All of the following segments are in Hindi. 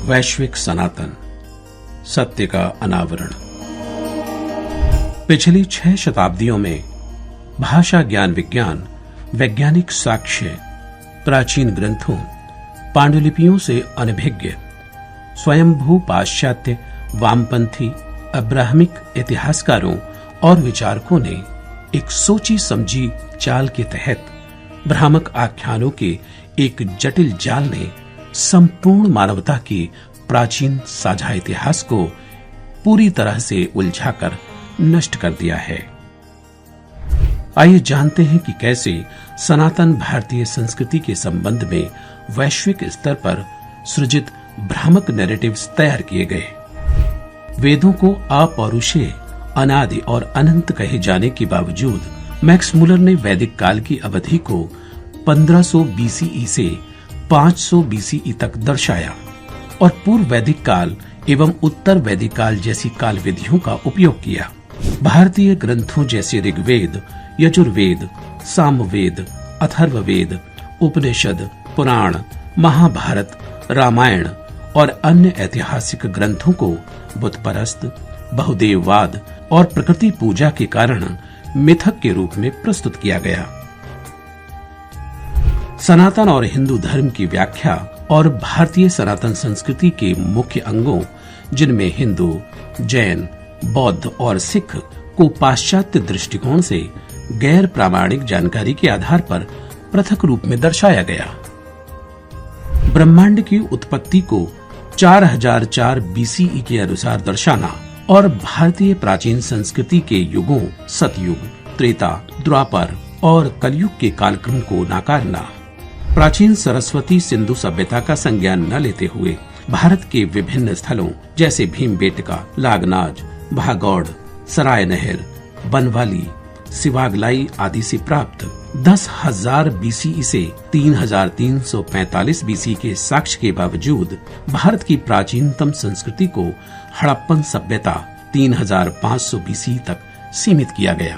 वैश्विक सनातन, सत्य का अनावरण। पिछली 6 शताब्दियों में भाषा, ज्ञान, विज्ञान, वैज्ञानिक साक्ष्य, प्राचीन ग्रंथों, पांडुलिपियों से अनभिज्ञ स्वयंभू पाश्चात्य, वामपंथी, अब्राहमिक इतिहासकारों और विचारकों ने एक सोची समझी चाल के तहत भ्रामक आख्यानों के एक जटिल जाल ने संपूर्ण मानवता के प्राचीन साझा इतिहास को पूरी तरह से उलझाकर नष्ट कर दिया है। आइए जानते हैं कि कैसे सनातन भारतीय संस्कृति के संबंध में वैश्विक स्तर पर सृजित भ्रामक नैरेटिव्स तैयार किए गए। वेदों को अपौरुषेय, अनादि और अनंत कहे जाने के बावजूद मैक्स मुलर ने वैदिक काल की अवधि को 1500 बीसीई से 500 बीसीई तक दर्शाया और पूर्व वैदिक काल एवं उत्तर वैदिक काल जैसी काल विधियों का उपयोग किया। भारतीय ग्रंथों जैसे ऋग्वेद, यजुर्वेद, सामवेद, अथर्ववेद, उपनिषद, पुराण, महाभारत, रामायण और अन्य ऐतिहासिक ग्रंथों को बुतपरस्त, बहुदेववाद और प्रकृति पूजा के कारण मिथक के रूप में प्रस्तुत किया गया। सनातन और हिंदू धर्म की व्याख्या और भारतीय सनातन संस्कृति के मुख्य अंगों, जिनमें हिंदू, जैन, बौद्ध और सिख को पाश्चात्य दृष्टिकोण से गैर प्रामाणिक जानकारी के आधार पर पृथक रूप में दर्शाया गया। ब्रह्मांड की उत्पत्ति को 4004 बीसीई के अनुसार दर्शाना और भारतीय प्राचीन संस्कृति के युगों सतयुग, त्रेता, द्वापर और कलयुग के कालक्रम को नाकारना, प्राचीन सरस्वती सिंधु सभ्यता का संज्ञान न लेते हुए भारत के विभिन्न स्थलों जैसे भीमबेटका, लागनाज, भागौड़, सराय नहर, बनवाली, सिवागलाई आदि से प्राप्त 10,000 बीसीई से 3,345 बीसी के साक्ष्य के बावजूद भारत की प्राचीनतम संस्कृति को हड़प्पन सभ्यता 3,500 बीसी तक सीमित किया गया।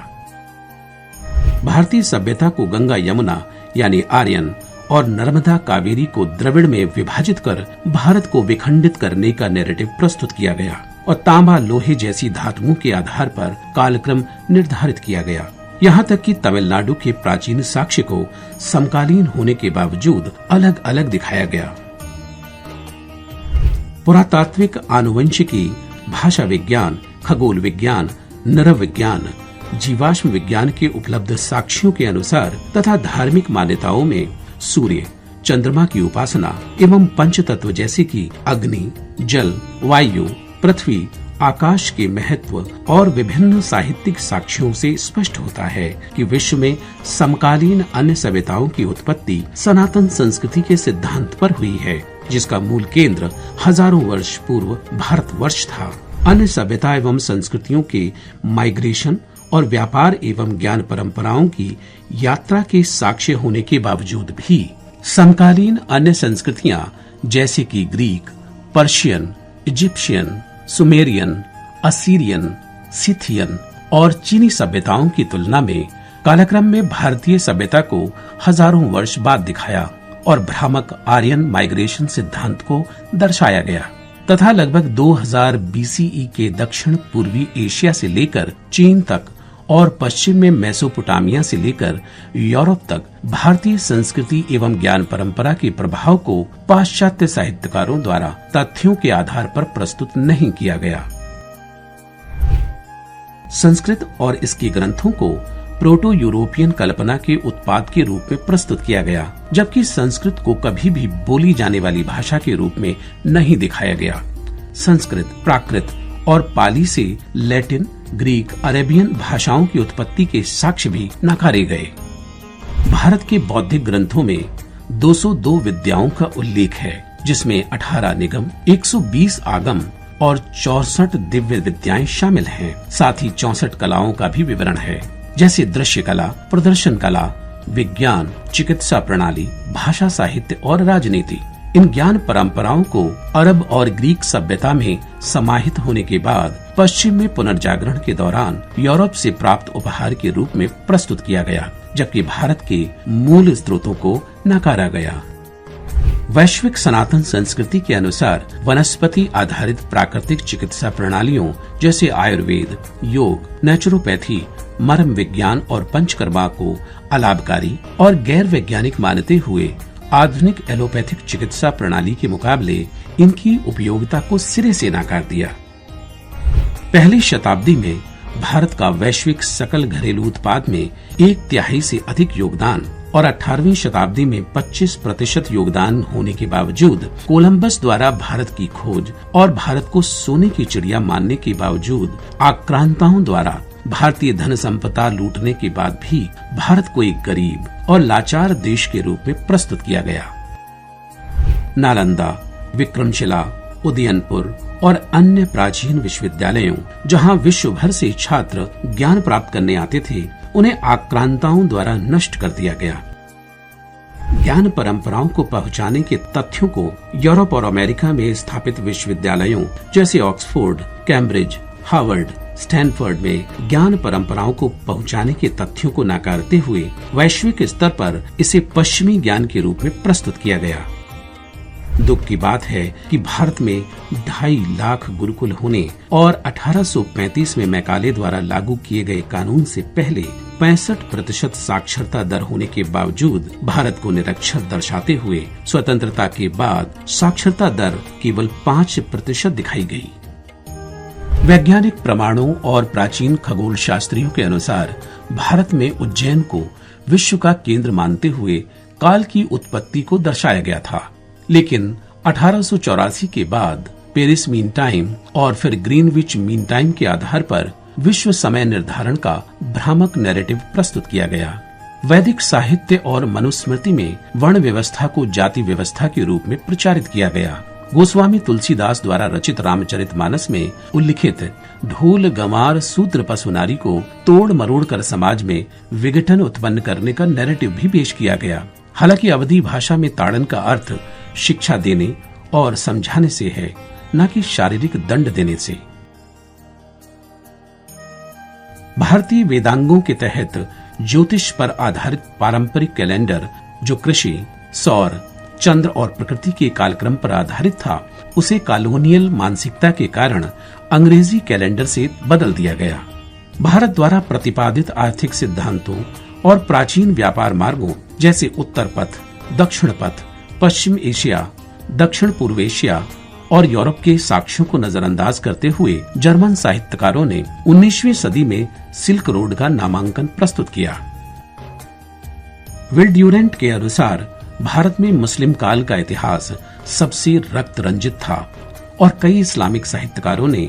भारतीय सभ्यता को गंगा यमुना यानी आर्यन और नर्मदा कावेरी को द्रविड़ में विभाजित कर भारत को विखंडित करने का नैरेटिव प्रस्तुत किया गया और तांबा, लोहे जैसी धातुओं के आधार पर कालक्रम निर्धारित किया गया। यहाँ तक कि तमिलनाडु के प्राचीन साक्ष्य को समकालीन होने के बावजूद अलग अलग दिखाया गया। पुरातात्विक आनुवंशिकी, भाषा विज्ञान, खगोल विज्ञान, नरव विज्ञान, जीवाश्म विज्ञान के उपलब्ध साक्ष्यों के अनुसार तथा धार्मिक मान्यताओं में सूर्य, चंद्रमा की उपासना एवं पंचतत्व जैसे कि अग्नि, जल, वायु, पृथ्वी, आकाश के महत्व और विभिन्न साहित्यिक साक्ष्यों से स्पष्ट होता है कि विश्व में समकालीन अन्य सभ्यताओं की उत्पत्ति सनातन संस्कृति के सिद्धांत पर हुई है, जिसका मूल केंद्र हजारों वर्ष पूर्व भारतवर्ष था। अन्य सभ्यता एवं संस्कृतियों के माइग्रेशन और व्यापार एवं ज्ञान परंपराओं की यात्रा के साक्ष्य होने के बावजूद भी समकालीन अन्य संस्कृतियां जैसे कि Greek, Persian, Egyptian, Sumerian, Assyrian, Scythian और चीनी सभ्यताओं की तुलना में कालक्रम में भारतीय सभ्यता को हजारों वर्ष बाद दिखाया और भ्रामक आर्यन माइग्रेशन सिद्धांत को दर्शाया गया तथा लगभग 2000 बीसीई के दक्षिण पूर्वी एशिया से लेकर चीन तक और पश्चिम में मेसोपोटामिया से लेकर यूरोप तक भारतीय संस्कृति एवं ज्ञान परंपरा के प्रभाव को पाश्चात्य साहित्यकारों द्वारा तथ्यों के आधार पर प्रस्तुत नहीं किया गया। संस्कृत और इसके ग्रंथों को प्रोटो यूरोपियन कल्पना के उत्पाद के रूप में प्रस्तुत किया गया, जबकि संस्कृत को कभी भी बोली जाने वाली भाषा के रूप में नहीं दिखाया गया। संस्कृत, प्राकृत और पाली से लैटिन, ग्रीक, अरेबियन भाषाओं की उत्पत्ति के साक्ष्य भी नकारे गए। भारत के बौद्धिक ग्रंथों में 202 विद्याओं का उल्लेख है, जिसमें 18 निगम, 120 आगम और 64 दिव्य विद्याएं शामिल हैं। साथ ही 64 कलाओं का भी विवरण है, जैसे दृश्य कला, प्रदर्शन कला, विज्ञान, चिकित्सा प्रणाली, भाषा, साहित्य और राजनीति। इन ज्ञान परंपराओं को अरब और ग्रीक सभ्यता में समाहित होने के बाद पश्चिम में पुनर्जागरण के दौरान यूरोप से प्राप्त उपहार के रूप में प्रस्तुत किया गया, जबकि भारत के मूल स्रोतों को नकारा गया। वैश्विक सनातन संस्कृति के अनुसार वनस्पति आधारित प्राकृतिक चिकित्सा प्रणालियों जैसे आयुर्वेद, योग, नेचुरोपैथी, मर्म विज्ञान और पंचकर्मा को अलाभकारी और गैर वैज्ञानिक मानते हुए आधुनिक एलोपैथिक चिकित्सा प्रणाली के मुकाबले इनकी उपयोगिता को सिरे से नकार दिया। पहली शताब्दी में भारत का वैश्विक सकल घरेलू उत्पाद में 1/3 से अधिक योगदान और 18वीं शताब्दी में 25% योगदान होने के बावजूद कोलंबस द्वारा भारत की खोज और भारत को सोने की चिड़िया मानने के बावजूद आक्रांताओं द्वारा भारतीय धन संपदा लूटने के बाद भी भारत को एक गरीब और लाचार देश के रूप में प्रस्तुत किया गया। नालंदा, विक्रमशिला, उदयनपुर और अन्य प्राचीन विश्वविद्यालयों जहां विश्व भर से छात्र ज्ञान प्राप्त करने आते थे, उन्हें आक्रांताओं द्वारा नष्ट कर दिया गया। ज्ञान परंपराओं को पहुंचाने के तथ्यों को यूरोप और अमेरिका में स्थापित विश्वविद्यालयों जैसे ऑक्सफोर्ड, कैम्ब्रिज, हार्वर्ड, स्टैनफोर्ड में ज्ञान परंपराओं को पहुंचाने के तथ्यों को नकारते हुए वैश्विक स्तर पर इसे पश्चिमी ज्ञान के रूप में प्रस्तुत किया गया। दुख की बात है कि भारत में 2.5 लाख गुरुकुल होने और 1835 में मैकाले द्वारा लागू किए गए कानून से पहले 65% साक्षरता दर होने के बावजूद भारत को निरक्षर दर्शाते हुए स्वतंत्रता के बाद साक्षरता दर केवल 5% दिखाई गई। वैज्ञानिक प्रमाणों और प्राचीन खगोल शास्त्रियों के अनुसार भारत में उज्जैन को विश्व का केंद्र मानते हुए काल की उत्पत्ति को दर्शाया गया था, लेकिन 1884 के बाद पेरिस मीन टाइम और फिर ग्रीनविच मीन टाइम के आधार पर विश्व समय निर्धारण का भ्रामक नैरेटिव प्रस्तुत किया गया। वैदिक साहित्य और मनुस्मृति में वर्ण व्यवस्था को जाति व्यवस्था के रूप में प्रचारित किया गया। गोस्वामी तुलसीदास द्वारा रचित रामचरितमानस में उल्लिखित ढोल गंवार सूत्र पशुनारी को तोड़ मरोड़ कर समाज में विघटन उत्पन्न करने का नैरेटिव भी पेश किया गया। हालांकि अवधी भाषा में ताड़न का अर्थ शिक्षा देने और समझाने से है, न कि शारीरिक दंड देने से। भारतीय वेदांगों के तहत ज्योतिष पर आधारित पारंपरिक कैलेंडर जो कृषि, सौर, चंद्र और प्रकृति के कालक्रम पर आधारित था, उसे कॉलोनियल मानसिकता के कारण अंग्रेजी कैलेंडर से बदल दिया गया। भारत द्वारा प्रतिपादित आर्थिक सिद्धांतों और प्राचीन व्यापार मार्गों जैसे उत्तर पथ, दक्षिण पथ, पश्चिम एशिया, दक्षिण पूर्व एशिया और यूरोप के साक्ष्यों को नजरअंदाज करते हुए जर्मन साहित्यकारों ने 19वीं सदी में सिल्क रोड का नामांकन प्रस्तुत किया। विल ड्यूरेंट के अनुसार भारत में मुस्लिम काल का इतिहास सबसे रक्त रंजित था और कई इस्लामिक साहित्यकारों ने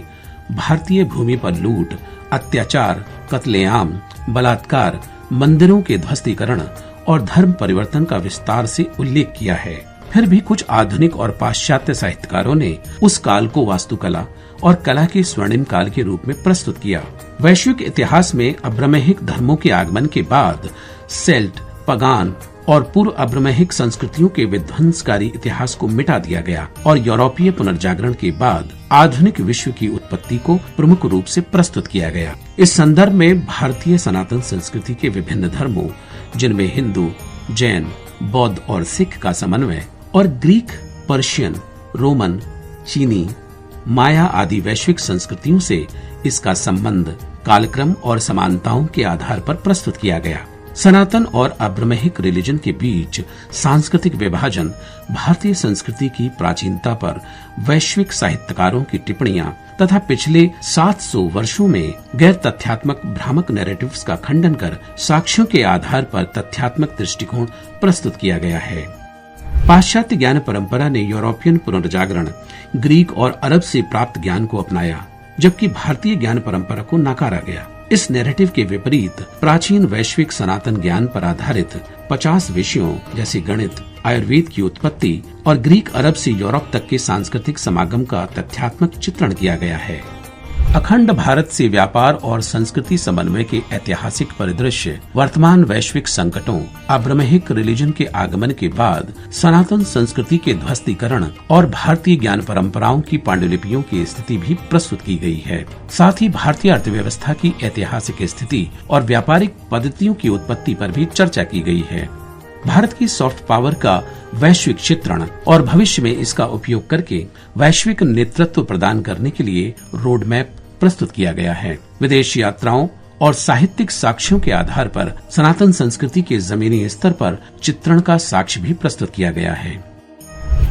भारतीय भूमि पर लूट, अत्याचार, कत्लेआम, बलात्कार, मंदिरों के ध्वस्तीकरण और धर्म परिवर्तन का विस्तार से उल्लेख किया है। फिर भी कुछ आधुनिक और पाश्चात्य साहित्यकारों ने उस काल को वास्तुकला और कला के स्वर्णिम काल के रूप में प्रस्तुत किया। वैश्विक इतिहास में अब्राह्मिक धर्मों के आगमन के बाद सेल्ट, पगान और पूर्व अब्राह्मिक संस्कृतियों के विध्वंसकारी इतिहास को मिटा दिया गया और यूरोपीय पुनर्जागरण के बाद आधुनिक विश्व की उत्पत्ति को प्रमुख रूप से प्रस्तुत किया गया। इस संदर्भ में भारतीय सनातन संस्कृति के विभिन्न धर्मों, जिनमें हिंदू, जैन, बौद्ध और सिख का समन्वय और ग्रीक, पर्शियन, रोमन, चीनी, माया आदि वैश्विक संस्कृतियों से इसका संबंध कालक्रम और समानताओं के आधार पर प्रस्तुत किया गया। सनातन और अब्राह्मिक रिलीजन के बीच सांस्कृतिक विभाजन भारतीय संस्कृति की प्राचीनता पर वैश्विक साहित्यकारों की टिप्पणियां तथा पिछले 700 वर्षों में गैर तथ्यात्मक भ्रामक नैरेटिव्स का खंडन कर साक्ष्यों के आधार पर तथ्यात्मक दृष्टिकोण प्रस्तुत किया गया है। पाश्चात्य ज्ञान परंपरा ने यूरोपियन पुनर्जागरण, ग्रीक और अरब से प्राप्त ज्ञान को अपनाया, जबकि भारतीय ज्ञान परंपरा को नकारा गया। इस नैरेटिव के विपरीत प्राचीन वैश्विक सनातन ज्ञान पर आधारित 50 विषयों जैसे गणित, आयुर्वेद की उत्पत्ति और ग्रीक अरब से यूरोप तक के सांस्कृतिक समागम का तथ्यात्मक चित्रण किया गया है। अखंड भारत से व्यापार और संस्कृति समन्वय के ऐतिहासिक परिदृश्य, वर्तमान वैश्विक संकटों, अब्राह्मिक रिलीजन के आगमन के बाद सनातन संस्कृति के ध्वस्तीकरण और भारतीय ज्ञान परंपराओं की पांडुलिपियों की स्थिति भी प्रस्तुत की गई है। साथ ही भारतीय अर्थव्यवस्था की ऐतिहासिक स्थिति और व्यापारिक पद्धतियों की उत्पत्ति पर भी चर्चा की गई है। भारत की सॉफ्ट पावर का वैश्विक चित्रण और भविष्य में इसका उपयोग करके वैश्विक नेतृत्व प्रदान करने के लिए रोड मैप प्रस्तुत किया गया है। विदेश यात्राओं और साहित्यिक साक्ष्यों के आधार पर सनातन संस्कृति के जमीनी स्तर पर चित्रण का साक्ष्य भी प्रस्तुत किया गया है।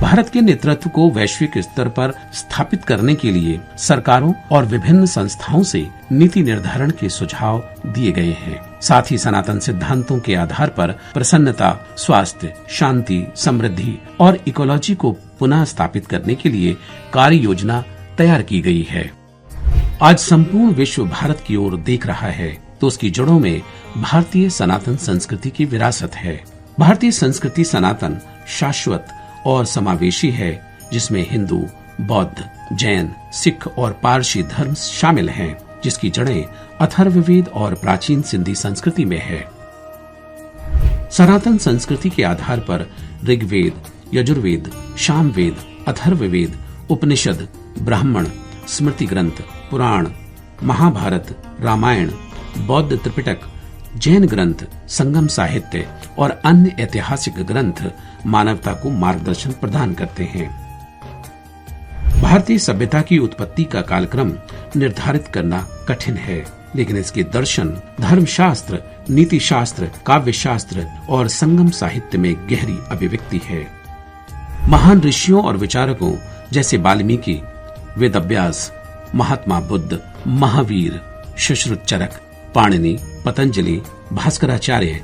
भारत के नेतृत्व को वैश्विक स्तर पर स्थापित करने के लिए सरकारों और विभिन्न संस्थाओं से नीति निर्धारण के सुझाव दिए गए हैं। साथ ही सनातन सिद्धांतों के आधार पर प्रसन्नता, स्वास्थ्य, शांति, समृद्धि और इकोलॉजी को पुनः स्थापित करने के लिए कार्य योजना तैयार की गई है। आज संपूर्ण विश्व भारत की ओर देख रहा है तो उसकी जड़ों में भारतीय सनातन संस्कृति की विरासत है। भारतीय संस्कृति सनातन, शाश्वत और समावेशी है, जिसमें हिंदू, बौद्ध, जैन, सिख और पारसी धर्म शामिल हैं, जिसकी जड़ें अथर्ववेद और प्राचीन सिंधी संस्कृति में है। सनातन संस्कृति के आधार पर ऋग्वेद, यजुर्वेद, सामवेद, अथर्ववेद, उपनिषद, ब्राह्मण, स्मृति ग्रंथ, पुराण, महाभारत, रामायण, बौद्ध त्रिपिटक, जैन ग्रंथ, संगम साहित्य और अन्य ऐतिहासिक ग्रंथ मानवता को मार्गदर्शन प्रदान करते हैं। भारतीय सभ्यता की उत्पत्ति का कालक्रम निर्धारित करना कठिन है, लेकिन इसके दर्शन, धर्मशास्त्र, नीति शास्त्र, काव्य शास्त्र और संगम साहित्य में गहरी अभिव्यक्ति है। महान ऋषियों और विचारकों जैसे वाल्मीकि, वेदव्यास, महात्मा बुद्ध, महावीर, सुश्रुतचरक, पाणिनि, पतंजलि, भास्कराचार्य,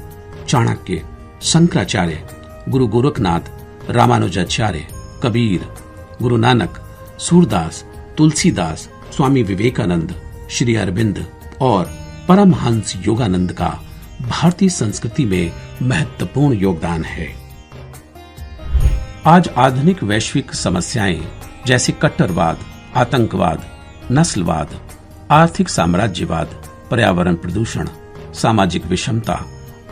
चाणक्य, शंकराचार्य, गुरु गोरखनाथ, रामानुजाचार्य, कबीर, गुरु नानक, सूरदास, तुलसीदास, स्वामी विवेकानंद, श्री अरविंद और परमहंस योगानंद का भारतीय संस्कृति में महत्वपूर्ण योगदान है। आज आधुनिक वैश्विक समस्याएं जैसे कट्टरवाद, आतंकवाद, नस्लवाद, आर्थिक साम्राज्यवाद, पर्यावरण प्रदूषण, सामाजिक विषमता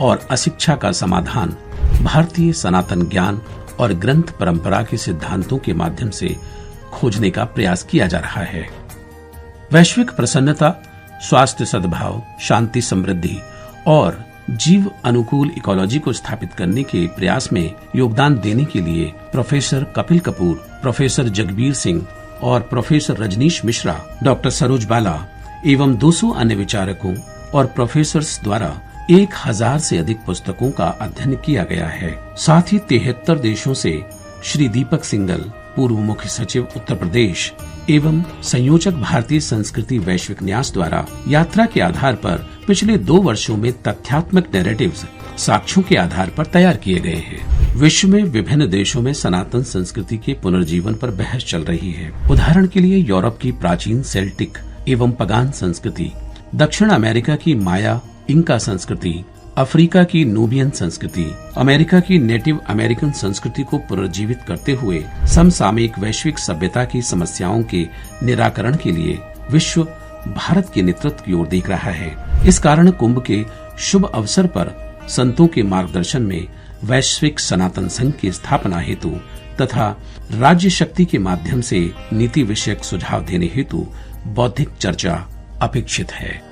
और अशिक्षा का समाधान भारतीय सनातन ज्ञान और ग्रंथ परंपरा के सिद्धांतों के माध्यम से खोजने का प्रयास किया जा रहा है। वैश्विक प्रसन्नता, स्वास्थ्य, सद्भाव, शांति, समृद्धि और जीव अनुकूल इकोलॉजी को स्थापित करने के प्रयास में योगदान देने के लिए प्रोफेसर कपिल कपूर, प्रोफेसर जगबीर सिंह और प्रोफेसर रजनीश मिश्रा, डॉक्टर सरोज बाला एवं 200 अन्य विचारकों और प्रोफेसर्स द्वारा 1000 से अधिक पुस्तकों का अध्ययन किया गया है। साथ ही 73 देशों से श्री दीपक सिंगल, पूर्व मुख्य सचिव उत्तर प्रदेश एवं संयोजक भारतीय संस्कृति वैश्विक न्यास द्वारा यात्रा के आधार पर पिछले 2 वर्षों में तथ्यात्मक नैरेटिव्स साक्ष्यों के आधार पर तैयार किए गए हैं। विश्व में विभिन्न देशों में सनातन संस्कृति के पुनर्जीवन पर बहस चल रही है। उदाहरण के लिए यूरोप की प्राचीन सेल्टिक एवं पगान संस्कृति, दक्षिण अमेरिका की माया इंका संस्कृति, अफ्रीका की नूबियन संस्कृति, अमेरिका की नेटिव अमेरिकन संस्कृति को पुनर्जीवित करते हुए समसामयिक वैश्विक सभ्यता की समस्याओं के निराकरण के लिए विश्व भारत के नेतृत्व की ओर देख रहा है। इस कारण कुंभ के शुभ अवसर पर संतों के मार्गदर्शन में वैश्विक सनातन संघ की स्थापना हेतु तथा राज्य शक्ति के माध्यम से नीति विषयक सुझाव देने हेतु बौद्धिक चर्चा अपेक्षित है।